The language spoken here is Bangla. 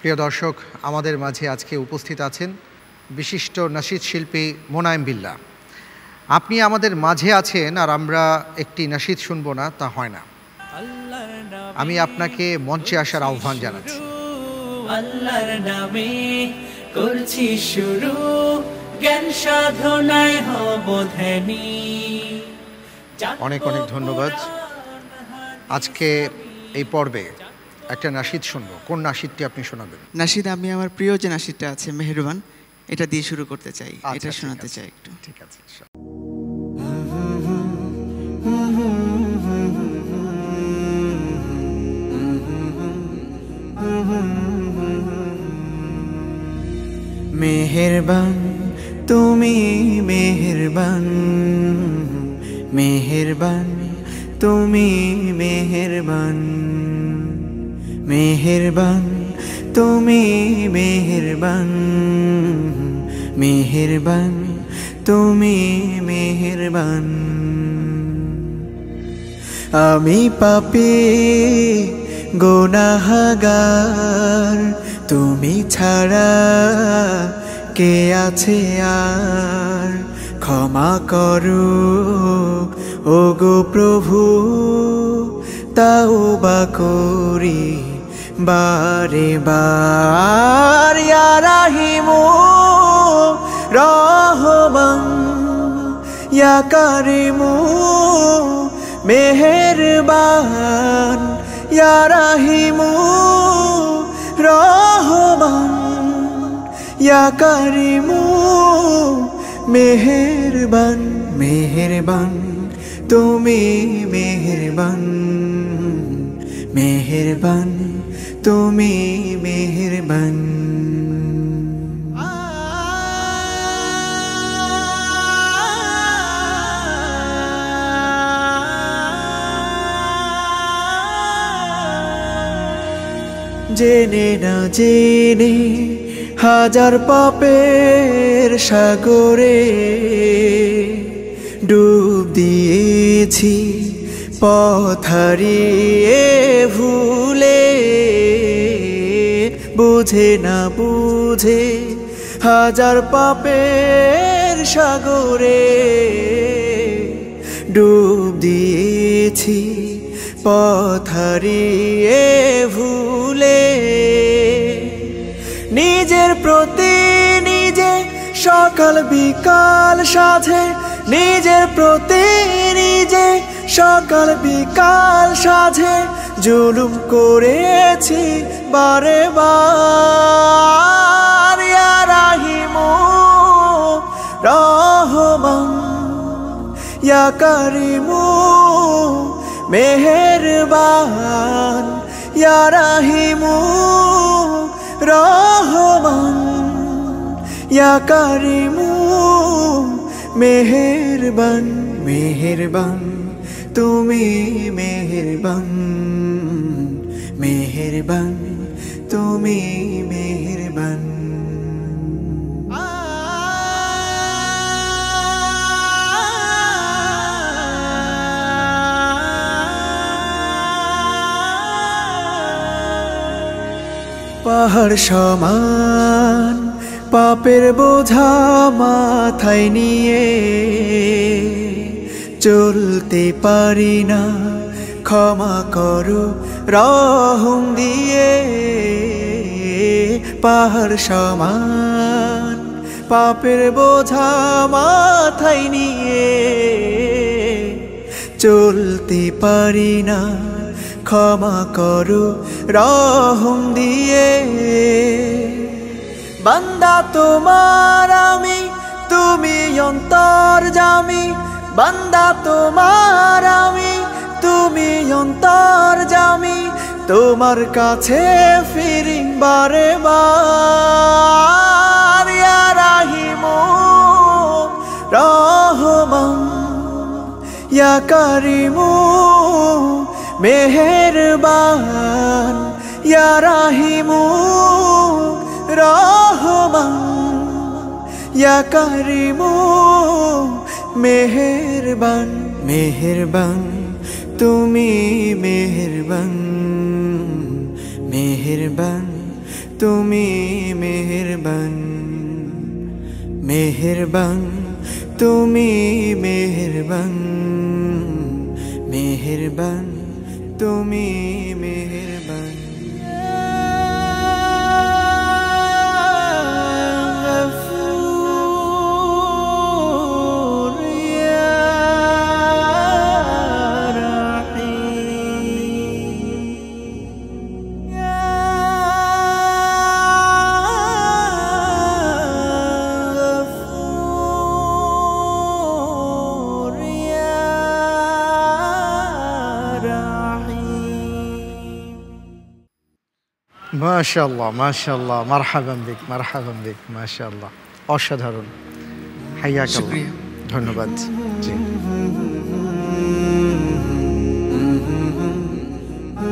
প্রিয় দর্শক, আমাদের মাঝে আজকে উপস্থিত আছেন বিশিষ্ট নাশিদ শিল্পী মোনায়েম বিল্লাহ। আপনি আমাদের মাঝে আছেন আর আমরা একটি নাশিদ শুনবো না, তা হয় না। আমি আপনাকে মঞ্চে আসার আহ্বান জানাচ্ছি। আল্লাহর নামে করছি শুরু, জ্ঞান সাধনায় হব ধ্যানী। অনেক অনেক ধন্যবাদ। আজকে এই পর্বে একটা নাশিদ শুনবো। কোন নাশিদটি আপনি শোনাবেন? নাশিদ আমি আমার প্রিয় যে নাশিদটা আছে মেহেরবান, এটা দিয়ে শুরু করতে চাই, এটা শোনাতে চাই একটু। ঠিক আছে। মেহেরবান তুমি মেহেরবান, মেহেরবান তুমি মেহেরবান, মেহেরবান তুমি মেহেরবান, মেহেরবান তুমি মেহেরবান। আমি পাপী গুনাহগার, তুমি ছাড়া কে আছে আর? ক্ষমা করো ওগো প্রভু, তাওবা করি বারে বার। ইয়া রাহিমু রহমান, ইয়া কারিমু মেহেরবান, ইয়া রাহিমু রহমান, ইয়া কারিমু মেহেরবান। মেহেরবান তুমি মেহেরবান, মেহেরবান তুমি মেহেরবান। জেনে না জেনে হাজার পাপের সাগরে ডুব দিয়েছি, পথ হারিয়ে ভুলে। বুঝে না বুঝে হাজার পাপের সাগরে ডুব দিয়েছি, পথ হারিয়ে ভুলে। নিজের প্রতি নিজে সকাল বিকাল সাধে, নিজের প্রতি নিজে সকাল বিকাল সাধে জুলুম করেছি বারে বার। ইয়া রাহিমু রহমান, ইয়া কারিমু মেহেরবান, ইয়া রাহিমু রহমান, ইয়া কারিমু মেহেরবান। মেহেরবান তুমি মেহেরবান, মেহেরবান তুমি মেহেরবান। পাহাড় সমান পাপের বোঝা মাথায় নিয়ে চলতে পারি না, ক্ষমা করো রহম দিয়ে। পাহাড় সমান পাপের বোঝা মাথায় নিয়ে চলতে পারি না, ক্ষমা করো রহম দিয়ে। বান্দা তোমার আমি, তুমি অন্তর্যামী। বান্দা তোমার আমি, তুমি অন্তর্যামী। তোমার কাছে ফিরি বারে বার। ইয়া রাহিমু রহমান, ইয়া কারিমু মেহেরবান, ইয়া রাহিমু রহমান, ইয়া কারিমু মেহেরবান। মেহেরবান তুমি মেহেরবান, মেহেরবান তুমি মেহেরবান, মেহেরবান তুমি মেহেরবান, মেহেরবান তুমি মেহেরবান। মাশাআল্লাহ মাশাআল্লাহ, মারহাবান বিক মারহাবান বিক, মাশাআল্লাহ, অসাধারণ। হাইয়াকাল্লাহ, শুকরিয়া। ধন্যবাদ। জি।